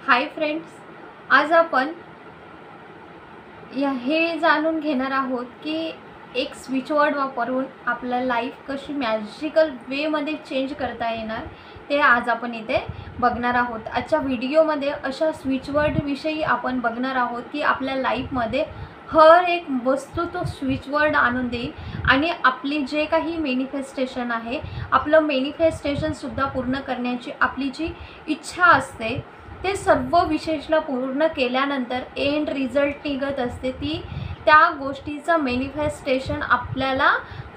Hi friends, आज आपण हे जाणून घेणार आहोत की एक स्विच वर्ड वापरून आपला लाईफ कशी मॅजिकल वेमध्ये चेंज करता येणार ते आज आपण इथे बघणार आहोत। आजच्या व्हिडिओमध्ये अशा स्विच वर्ड विषयी आपण बघणार आहोत की आपल्या लाईफमध्ये हर एक वस्तू तो स्विच वर्ड आणून देईल आणि आपली जे काही मॅनिफेस्टेशन आहे, आपलं मॅनिफेस्टेशनसुद्धा पूर्ण करण्याची आपली जी इच्छा असते ते सर्व विशेषला पूर्ण केल्यानंतर एंड रिझल्ट निघत असते ती त्या गोष्टीचं मॅनिफेस्टेशन आपल्याला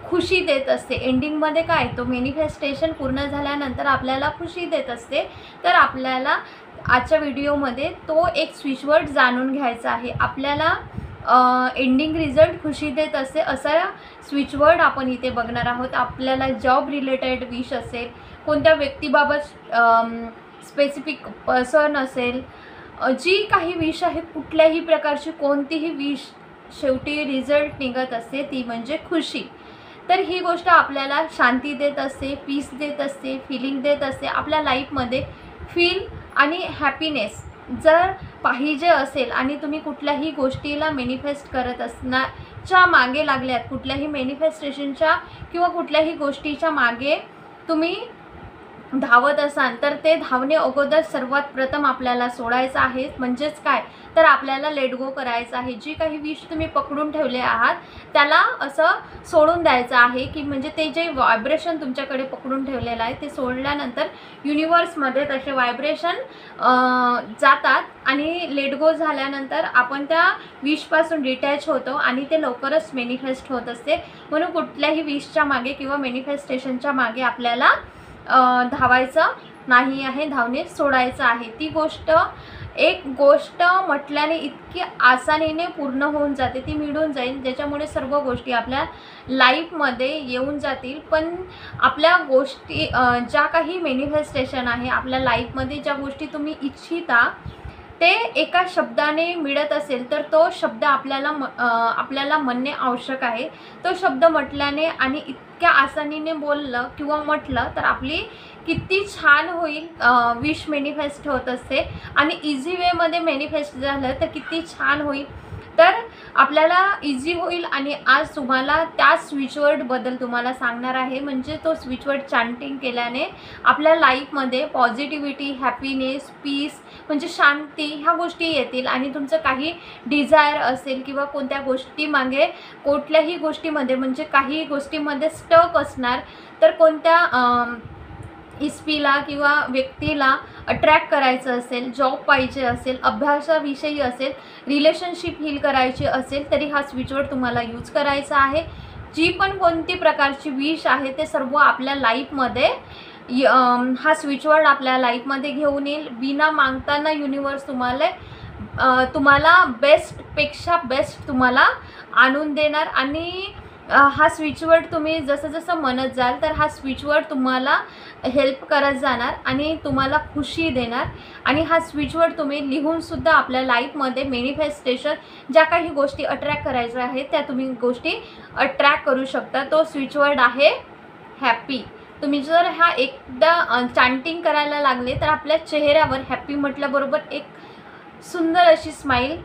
खुशी देत असते। एंडिंगमध्ये काय तो मॅनिफेस्टेशन पूर्ण झाल्यानंतर आपल्याला खुशी देत असते। तर आपल्याला आजच्या व्हिडिओमध्ये तो एक स्विच वर्ड जाणून घ्यायचा आहे। आपल्याला एंडिंग रिझल्ट खुशी देत असते असा स्विच वर्ड आपण इथे बघणार आहोत। आपल्याला जॉब रिलेटेड विश असेल, कोणत्या व्यक्तीबाबत स्पेसिफिक पर्सन असेल, जी काही विश आहे, कुठल्याही प्रकारची कोणतीही विश शेवटी रिझल्ट निघत असते ती म्हणजे खुशी। तर ही गोष्ट आपल्याला शांती देत असते, पीस देत असते, फीलिंग देत असते। आपल्या लाईफमध्ये फील आणि हॅपीनेस जर पाहिजे असेल आणि तुम्ही कुठल्याही गोष्टीला मॅनिफेस्ट करत असण्याच्या मागे लागल्यात, कुठल्याही मॅनिफेस्टेशनच्या किंवा कुठल्याही गोष्टीच्या मागे तुम्ही धावत असाल तर ते धावणे अगोदर सर्वात प्रथम आपल्याला सोडायचं आहे। म्हणजेच काय तर आपल्याला लेट गो करायचं आहे। जी काही विश तुम्ही पकडून ठेवले आहात त्याला असं सोडून द्यायचं आहे की म्हणजे ते जे व्हायब्रेशन तुमच्याकडे पकडून ठेवलेलं आहे ते सोडल्यानंतर युनिवर्समध्ये तसे व्हायब्रेशन जातात आणि लेट गो झाल्यानंतर आपण त्या विशपासून डिटॅच होतो आणि ते लवकरच मॅनिफेस्ट होत असते। म्हणून कुठल्याही विशच्या मागे किंवा मॅनिफेस्टेशनच्या मागे आपल्याला धावायचं नाही आहे, धावणे सोडायचं आहे। ती गोष्ट एक गोष्ट म्हटल्याने इतकी आसानीने पूर्ण होऊन जाते, ती मिळून जाईल, ज्याच्यामुळे सर्व गोष्टी आपल्या लाईफमध्ये येऊन जातील। पण आपल्या गोष्टी ज्या काही मॅनिफेस्टेशन आहे आपल्या लाईफमध्ये, ज्या गोष्टी तुम्ही इच्छिता ते एका शब्दाने मिळत असेल तर तो शब्द आपल्याला म्हणणे आवश्यक आहे। तो शब्द म्हटल्याने आणि इतक्या आसानीने बोललं किंवा म्हटलं तर आपली किती छान होईल विश मॅनिफेस्ट होत असते आणि इझी वेमध्ये मॅनिफेस्ट झालं तर किती छान होईल। तर आपल्याला इझी होईल आणि आज तुम्हाला त्या स्विच वर्ड बद्दल तुम्हाला सांगणार आहे। म्हणजे तो स्विच वर्ड चॅन्टिंग केल्याने आपल्या लाईफमध्ये पॉझिटिव्हिटी, हॅपीनेस, पीस म्हणजे शांती ह्या गोष्टी येतील आणि तुमचं काही डिझायर असेल किंवा कोणत्या गोष्टीमागे कुठल्याही गोष्टीमध्ये म्हणजे काही गोष्टीमध्ये स्टक असणार तर कोणत्या इस्पीला किंवा व्यक्तीला अट्रॅक्ट करायचं असेल, जॉब पाहिजे असेल, अभ्यासाविषयी असेल, रिलेशनशिप हील करायची असेल तरी हा स्विच वर्ड तुम्हाला यूज करायचा आहे। जी पण कोणती प्रकारची विश आहे ते सर्व आपल्या लाईफमध्ये हा स्विच वर्ड आपल्या लाईफमध्ये घेऊन येईल। बिना मागताना युनिवर्स तुम्हाला बेस्टपेक्षा बेस्ट तुम्हाला आणून देणार आणि हा स्विच वर्ड तुम्ही जसं जसं म्हणत जाल तर हा स्विच वर्ड तुम्हाला हेल्प करत जाणार आणि तुम्हाला खुशी देणार। आणि हा स्विच वर्ड तुम्ही लिहूनसुद्धा आपल्या लाईफमध्ये मॅनिफेस्टेशन ज्या काही गोष्टी अट्रॅक्ट करायच्या आहेत त्या तुम्ही गोष्टी अट्रॅक्ट करू शकता। तो स्विच वर्ड आहे हॅपी। तुम्ही जर हा एकदा चॅन्टिंग करायला लागले तर आपल्या चेहऱ्यावर हॅपी म्हटल्याबरोबर एक सुंदर अशी स्माईल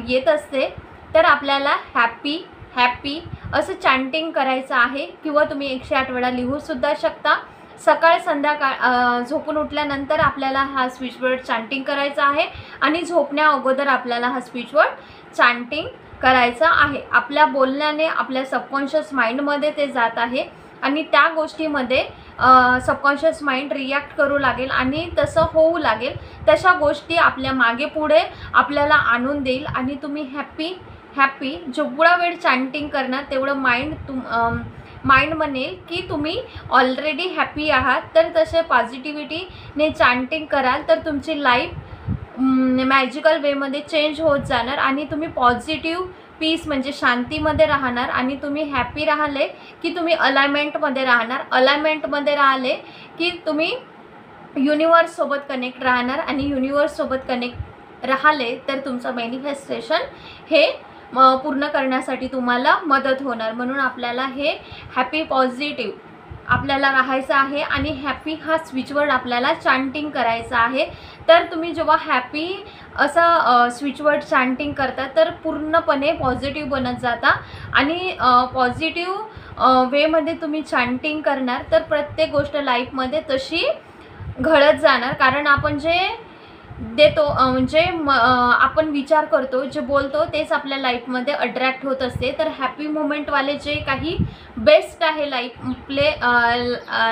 येत असते। तर आपल्याला हॅपी हॅपी असं चॅन्टिंग करायचं आहे किंवा तुम्ही 108 वेळा लिहूसुद्धा शकता। सकाळ संध्याकाळ झोपून उठल्यानंतर आपल्याला हा स्विच वर्ड चॅन्टिंग करायचा आहे आणि झोपण्या अगोदर आपल्याला हा स्विच वर्ड चॅन्टिंग करायचा आहे। आपल्या बोलण्याने आपल्या सबकॉन्शियस माइंडमध्ये ते जात आहे आणि त्या गोष्टीमध्ये सबकॉन्शियस माइंड रिॲक्ट करू लागेल आणि तसं होऊ लागेल। तशा गोष्टी आपल्या मागे पुढे आपल्याला आणून देईल आणि तुम्ही हॅपी जेवढा वेळ चॅन्टिंग करणार तेवढं माइंड म्हणेल की तुम्ही ऑलरेडी हॅपी आहात। तर तसे पॉझिटिव्हिटीने चॅन्टिंग कराल तर तुमची लाईफ मॅजिकल वेमध्ये चेंज होत जाणार आणि तुम्ही पॉझिटिव्ह पीस म्हणजे शांतीमध्ये राहणार आणि तुम्ही हॅपी राहिले की तुम्ही अलाइनमेंटमध्ये राहणार, अलाइनमेंटमध्ये राहिले की तुम्ही युनिवर्ससोबत कनेक्ट राहणार आणि युनिवर्ससोबत कनेक्ट राहिले तर तुमचं मॅनिफेस्टेशन हे पूर्ण करण्यासाठी तुम्हाला मदत होणार। म्हणून आपल्याला हे हॅपी पॉझिटिव्ह आपल्याला राहायचं आहे आणि हॅपी हा स्विच वर्ड आपल्याला चॅन्टिंग करायचा आहे। तर तुम्ही जेव्हा हॅपी असा स्विच वर्ड चॅन्टिंग करता तर पूर्णपणे पॉझिटिव्ह बनत जाता आणि पॉझिटिव्ह वेमध्ये तुम्ही चॅन्टिंग करणार तर प्रत्येक गोष्ट लाईफमध्ये तशी घडत जाणार. कारण आपण जे देतो म्हणजे आपण विचार करतो, जे बोलतो तेच आपल्या लाईफमध्ये अट्रॅक्ट होत असते. तर हॅपी मोमेंटवाले जे काही बेस्ट आहे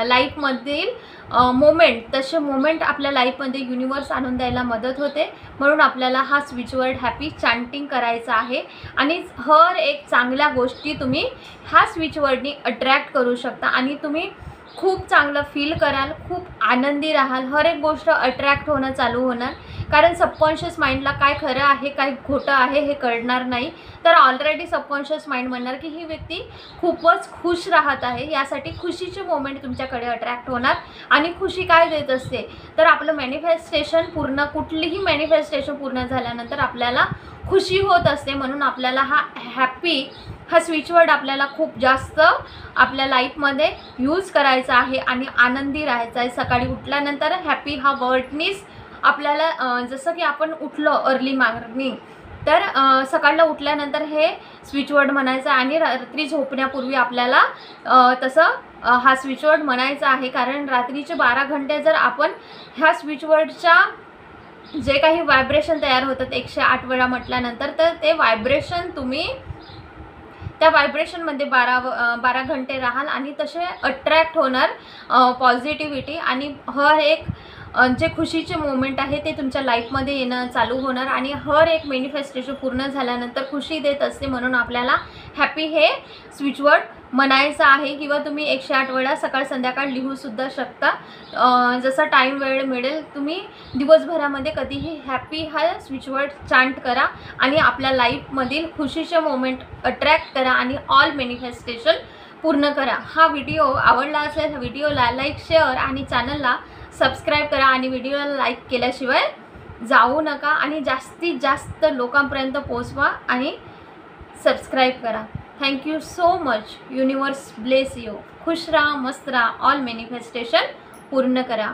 लाईफमधील मोमेंट, तसे मोमेंट आपल्या लाईफमध्ये युनिवर्स आणून द्यायला मदत होते. म्हणून आपल्याला हा स्विच वर्ड हॅपी चॅन्टिंग करायचा आहे आणि हर एक चांगल्या गोष्टी तुम्ही ह्या स्विच वर्डनी अट्रॅक्ट करू शकता आणि तुम्ही खूप चांगलं फील कराल, खूप आनंदी राहाल. हर एक गोष्ट अट्रॅक्ट होणं चालू होणार. कारण सबकॉन्शियस माइंडला काय खरं आहे काय खोटं आहे हे कळणार नाही. तर ऑलरेडी सबकॉन्शियस माइंड म्हणणार की ही व्यक्ती खूपच खुश राहत आहे. यासाठी खुशीचे मोमेंट तुमच्याकडे अट्रॅक्ट होणार. आणि खुशी काय देत असते तर आपलं मॅनिफेस्टेशन पूर्ण, कुठलीही मॅनिफेस्टेशन पूर्ण झाल्यानंतर आपल्याला खुशी होत असते. म्हणून आपल्याला हा स्विच वर्ड आपल्याला खूप जास्त आपल्या लाईफमध्ये यूज करायचा आहे आणि आनंदी राहायचं आहे. सकाळी उठल्यानंतर हॅपी हा वर्डनीच आपल्याला जसं की आपण उठलो अर्ली मॉर्निंग तर सकाळला उठल्यानंतर हे स्विच वर्ड म्हणायचं आणि रात्री झोपण्यापूर्वी आपल्याला तसं हा स्विच वर्ड म्हणायचा आहे. कारण रात्रीचे 12 घंटे जर आपण ह्या स्विच वर्डच्या जे काही व्हायब्रेशन तयार होतात 108 वेळा म्हटल्यानंतर तर ते व्हायब्रेशन तुम्ही त्या व्हायब्रेशनमध्ये 12 घंटे राहाल आणि तसे अट्रॅक्ट होणार पॉझिटिव्हिटी आणि हर एक जे खुशीचे मोमेंट आहे ते तुमच्या लाईफमध्ये येणं चालू होणार आणि हर एक मॅनिफेस्टेशन पूर्ण झाल्यानंतर खुशी देत असते. म्हणून आपल्याला हॅपी हे स्विच वर्ड म्हणायचं आहे किंवा तुम्ही 108 वेळा सकाळ संध्याकाळ लिहूसुद्धा शकता. जसा टाईम वेळ मिळेल तुम्ही दिवसभरामध्ये कधीही हॅपी हा स्विच वर्ड चॅन्ट करा आणि आपल्या लाईफमधील खुशीचे मोमेंट अट्रॅक्ट करा आणि ऑल मॅनिफेस्टेशन पूर्ण करा. हा व्हिडिओ आवडला असेल तर व्हिडिओला लाईक, शेअर आणि चॅनलला सबस्क्राईब करा आणि व्हिडिओला लाईक केल्याशिवाय जाऊ नका आणि जास्तीत जास्त लोकांपर्यंत पोहोचवा आणि सबस्क्राईब करा. Thank you so much. Universe bless you. खुश राहा, मस्त राहा, ऑल मॅनिफेस्टेशन पूर्ण करा.